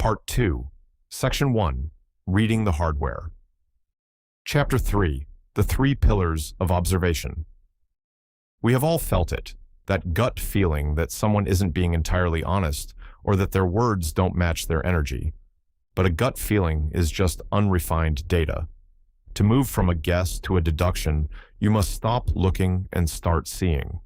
Part 2, Section 1, Reading the Hardware. Chapter 3, The Three Pillars of Observation. We have all felt it, that gut feeling that someone isn't being entirely honest or that their words don't match their energy. But a gut feeling is just unrefined data. To move from a guess to a deduction, you must stop looking and start seeing.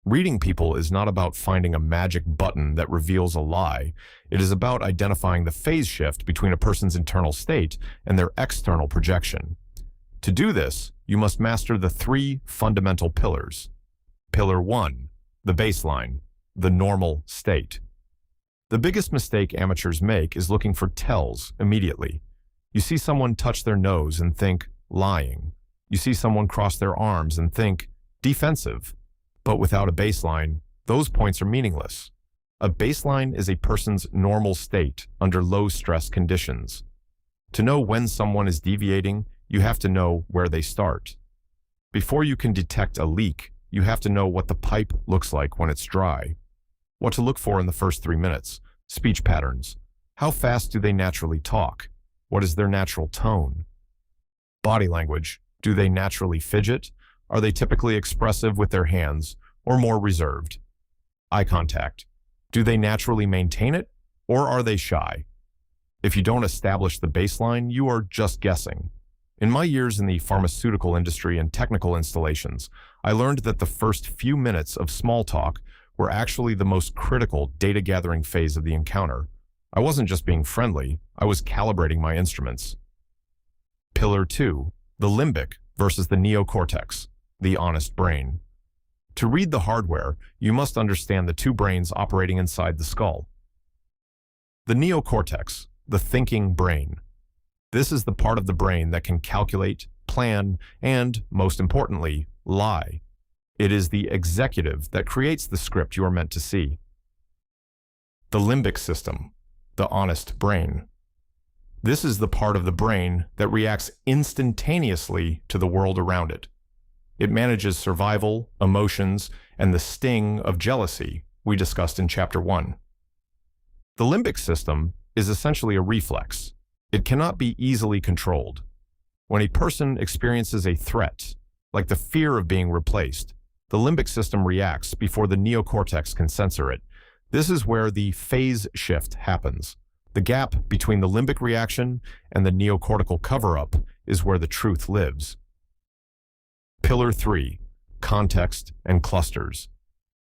Reading people is not about finding a magic button that reveals a lie. It is about identifying the phase shift between a person's internal state and their external projection. To do this, you must master the three fundamental pillars. Pillar 1, the baseline, the normal state. The biggest mistake amateurs make is looking for tells immediately. You see someone touch their nose and think, lying. You see someone cross their arms and think, defensive. But without a baseline, those points are meaningless. A baseline is a person's normal state under low-stress conditions. To know when someone is deviating, you have to know where they start. Before you can detect a leak, you have to know what the pipe looks like when it's dry. What to look for in the first 3 minutes. Speech patterns. How fast do they naturally talk? What is their natural tone? Body language. Do they naturally fidget? Are they typically expressive with their hands or more reserved? Eye contact. Do they naturally maintain it or are they shy? If you don't establish the baseline, you are just guessing. In my years in the pharmaceutical industry and technical installations, I learned that the first few minutes of small talk were actually the most critical data gathering phase of the encounter. I wasn't just being friendly, I was calibrating my instruments. Pillar 2, the limbic versus the neocortex, the honest brain. To read the hardware, you must understand the two brains operating inside the skull. The neocortex, the thinking brain. This is the part of the brain that can calculate, plan, and, most importantly, lie. It is the executive that creates the script you are meant to see. The limbic system, the honest brain. This is the part of the brain that reacts instantaneously to the world around it. It manages survival, emotions, and the sting of jealousy we discussed in Chapter 1. The limbic system is essentially a reflex. It cannot be easily controlled. When a person experiences a threat, like the fear of being replaced, the limbic system reacts before the neocortex can censor it. This is where the phase shift happens. The gap between the limbic reaction and the neocortical cover-up is where the truth lives. Pillar 3, context and clusters.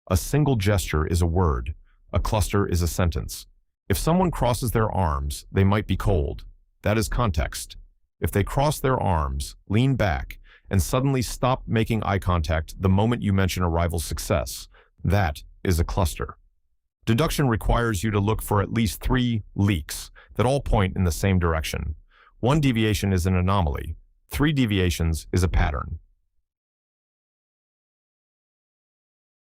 A single gesture is a word. A cluster is a sentence. If someone crosses their arms, they might be cold. That is context. If they cross their arms, lean back, and suddenly stop making eye contact the moment you mention a rival's success, that is a cluster. Deduction requires you to look for at least 3 leaks that all point in the same direction. 1 deviation is an anomaly. 3 deviations is a pattern.